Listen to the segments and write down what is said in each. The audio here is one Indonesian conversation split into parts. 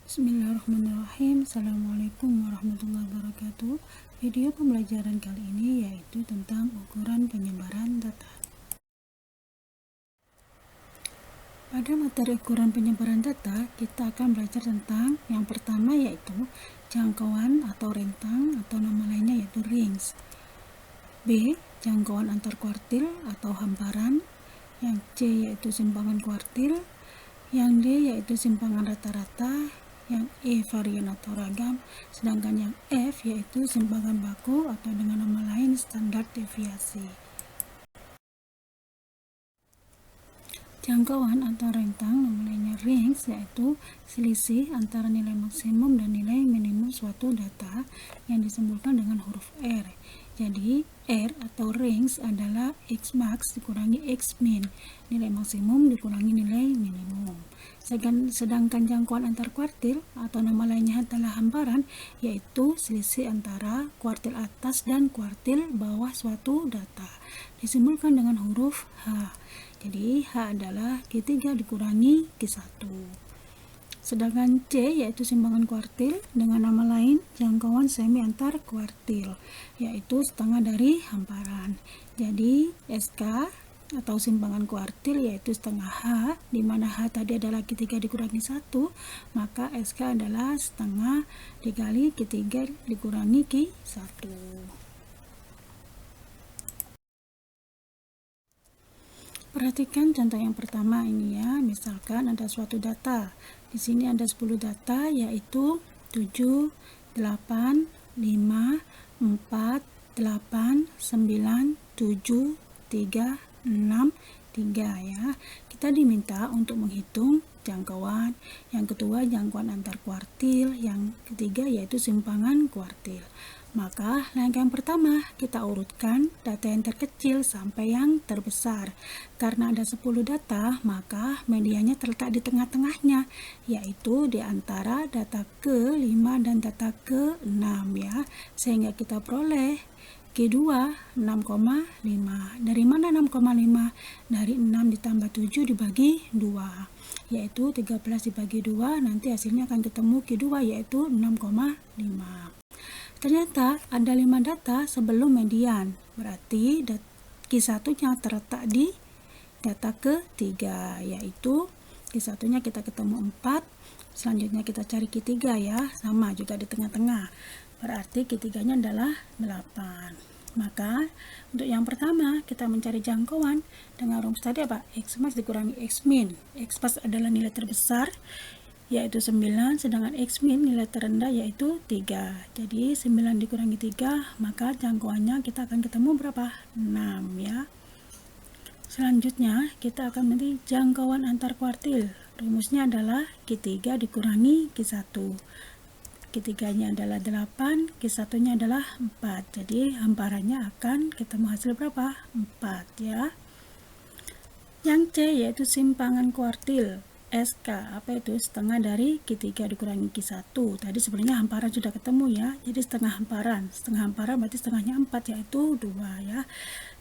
Bismillahirrahmanirrahim. Assalamualaikum warahmatullahi wabarakatuh. Video pembelajaran kali ini yaitu tentang ukuran penyebaran data. Pada materi ukuran penyebaran data, kita akan belajar tentang yang pertama yaitu jangkauan atau rentang atau nama lainnya yaitu range. B. Jangkauan antar kuartil atau hamparan. Yang C yaitu simpangan kuartil. Yang D yaitu simpangan rata-rata. Yang E varian atau ragam, sedangkan yang F yaitu simpangan baku atau dengan nama lain standar deviasi. Jangkauan atau rentang nama lainnya range yaitu selisih antara nilai maksimum dan nilai minimum suatu data yang disimbolkan dengan huruf R. Jadi R atau range adalah X max dikurangi X min, nilai maksimum dikurangi nilai minimum. Sedangkan jangkauan antar kuartil atau nama lainnya adalah hamparan, yaitu selisih antara kuartil atas dan kuartil bawah suatu data, disimbolkan dengan huruf H. Jadi H adalah Q3 dikurangi Q1. Sedangkan C yaitu simpangan kuartil dengan nama lain jangkauan semi antar kuartil, yaitu setengah dari hamparan. Jadi SK atau simpangan kuartil yaitu setengah H, di mana H tadi adalah Q3 dikurangi 1, maka SK adalah setengah dikali Q3 dikurangi Q1. Perhatikan contoh yang pertama ini ya. Misalkan ada suatu data. Di sini ada 10 data yaitu 7, 8, 5, 4, 8, 9, 7, 3, 6, 3 ya. Kita diminta untuk menghitung jangkauan. Yang kedua jangkauan antar kuartil, yang ketiga yaitu simpangan kuartil. Maka langkah yang pertama kita urutkan data yang terkecil sampai yang terbesar. Karena ada 10 data, maka medianya terletak di tengah-tengahnya, yaitu di antara data ke-5 dan data ke-6 ya. Sehingga kita peroleh Q2 6,5. Dari mana 6,5? Dari 6 ditambah 7 dibagi 2, yaitu 13 dibagi 2, nanti hasilnya akan ketemu Q2 yaitu 6,5. Ternyata ada 5 data sebelum median, berarti Q1-nya terletak di data ke-3, yaitu Q1-nya kita ketemu 4, selanjutnya kita cari Q3 ya, sama juga di tengah-tengah, berarti Q3-nya adalah 8. Maka untuk yang pertama kita mencari jangkauan dengan rumus tadi apa? X max dikurangi X min. X max adalah nilai terbesar yaitu 9, sedangkan X min nilai terendah yaitu 3. Jadi 9 dikurangi 3, maka jangkauannya kita akan ketemu berapa? 6 ya. Selanjutnya kita akan mencari jangkauan antar kuartil. Rumusnya adalah Q3 dikurangi Q1. Q3-nya adalah 8, Q1-nya adalah 4. Jadi hamparannya akan ketemu hasil berapa? 4 ya. Yang C yaitu simpangan kuartil. SK, apa itu? Setengah dari Q3 dikurangi Q1. Tadi sebenarnya hamparan sudah ketemu ya, jadi setengah hamparan. Setengah hamparan berarti setengahnya 4, yaitu 2 ya.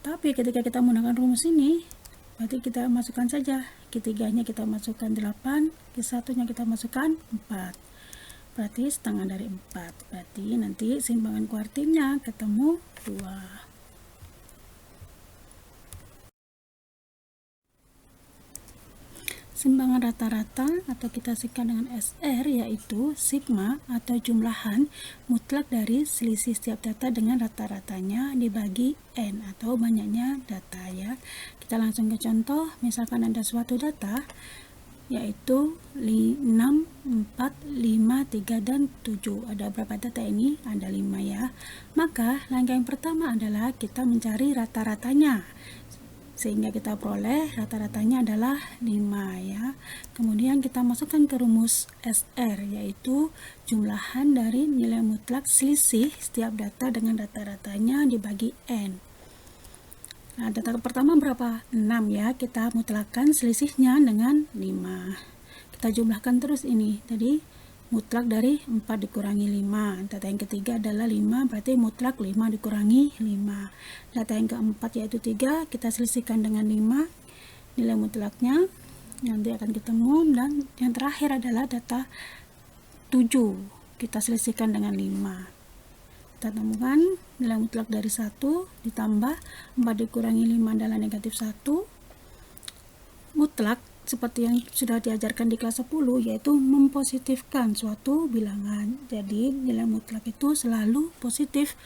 Tapi ketika kita menggunakan rumus ini, berarti kita masukkan saja. Q3-nya kita masukkan 8, Q1-nya kita masukkan 4. Berarti setengah dari 4. Berarti nanti simpangan kuartilnya ketemu 2. Simpangan rata-rata atau kita singkat dengan SR yaitu sigma atau jumlahan mutlak dari selisih setiap data dengan rata-ratanya dibagi N atau banyaknya data ya. Kita langsung ke contoh. Misalkan ada suatu data yaitu 6, 4, 5, 3, dan 7. Ada berapa data ini? Ada 5 ya. Maka langkah yang pertama adalah kita mencari rata-ratanya, sehingga kita peroleh rata-ratanya adalah 5 ya. Kemudian kita masukkan ke rumus SR yaitu jumlahan dari nilai mutlak selisih setiap data dengan rata-ratanya dibagi N. Nah, data pertama berapa? 6 ya. Kita mutlakkan selisihnya dengan 5. Kita jumlahkan terus ini. Tadi mutlak dari 4 dikurangi 5. Data yang ketiga adalah 5, berarti mutlak 5 dikurangi 5. Data yang keempat yaitu 3, kita selisihkan dengan 5. Nilai mutlaknya nanti akan ketemu. Dan yang terakhir adalah data 7. Kita selisihkan dengan 5. Kita temukan nilai mutlak dari 1 ditambah 4 dikurangi 5 adalah negatif 1. Mutlak seperti yang sudah diajarkan di kelas 10 yaitu mempositifkan suatu bilangan. Jadi nilai mutlak itu selalu positif.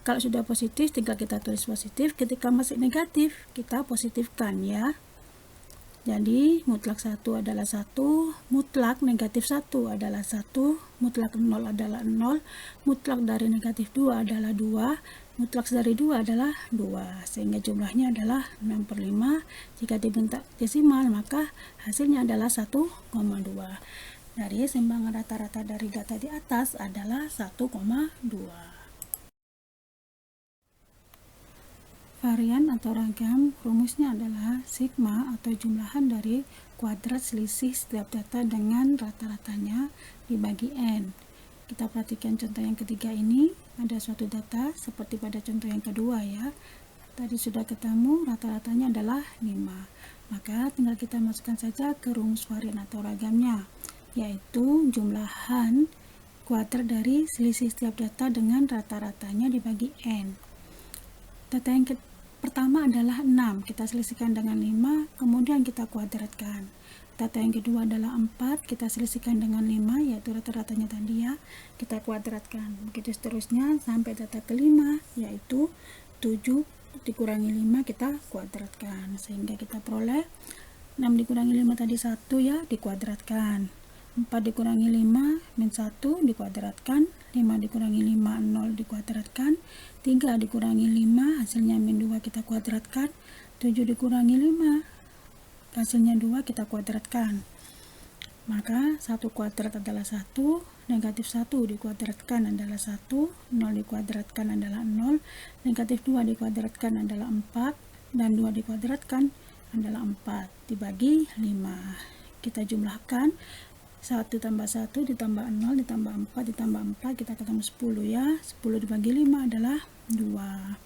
Kalau sudah positif tinggal kita tulis positif, ketika masih negatif kita positifkan ya. Jadi mutlak 1 adalah 1, mutlak negatif 1 adalah 1, mutlak 0 adalah 0, mutlak dari negatif 2 adalah 2, mutlak dari 2 adalah 2, sehingga jumlahnya adalah 6/5. Jika dibentak desimal maka hasilnya adalah 1,2. Dari simbangan rata-rata dari data di atas adalah 1,2. Varian atau ragam rumusnya adalah sigma atau jumlahan dari kuadrat selisih setiap data dengan rata-ratanya dibagi n. Kita perhatikan contoh yang ketiga ini, ada suatu data seperti pada contoh yang kedua ya. Tadi sudah ketemu rata-ratanya adalah 5. Maka tinggal kita masukkan saja ke rumus varian atau ragamnya, yaitu jumlahan kuadrat dari selisih setiap data dengan rata-ratanya dibagi n. Data yang pertama adalah 6, kita selisihkan dengan 5, kemudian kita kuadratkan. Data yang kedua adalah 4, kita selisihkan dengan 5, yaitu rata-ratanya tadi ya, kita kuadratkan. Begitu seterusnya sampai data kelima, yaitu 7 dikurangi 5 kita kuadratkan, sehingga kita peroleh 6 dikurangi 5 tadi 1 ya, dikuadratkan. 4 dikurangi 5 min 1 dikuadratkan, 5 dikurangi 5 0 dikuadratkan, 3 dikurangi 5 hasilnya min 2 kita kuadratkan, 7 dikurangi 5 hasilnya 2 kita kuadratkan. Maka 1 kuadrat adalah 1, negatif 1 dikuadratkan adalah 1, 0 dikuadratkan adalah 0, negatif 2 dikuadratkan adalah 4, dan 2 dikuadratkan adalah 4, dibagi 5. Kita jumlahkan 1 tambah 1 ditambah 0 ditambah 4 ditambah 4 kita ketemu 10 ya. 10 dibagi 5 adalah 2.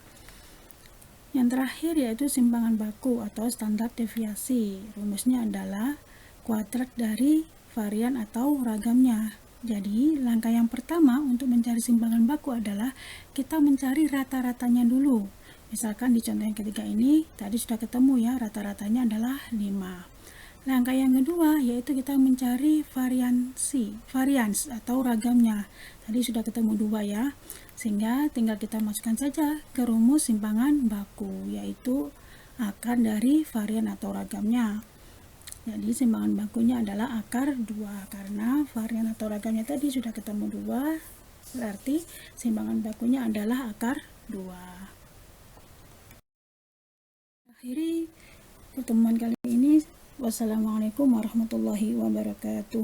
Yang terakhir yaitu simpangan baku atau standar deviasi. Rumusnya adalah kuadrat dari varian atau ragamnya. Jadi langkah yang pertama untuk mencari simpangan baku adalah kita mencari rata-ratanya dulu. Misalkan di contoh yang ketiga ini tadi sudah ketemu ya, rata-ratanya adalah 5. Langkah yang kedua yaitu kita mencari varians atau ragamnya. Tadi sudah ketemu 2 ya, sehingga tinggal kita masukkan saja ke rumus simpangan baku, yaitu akar dari varian atau ragamnya. Jadi simpangan bakunya adalah akar 2, karena varian atau ragamnya tadi sudah ketemu 2, berarti simpangan bakunya adalah akar 2. Akhiri pertemuan kali ini. Wassalamualaikum warahmatullahi wabarakatuh.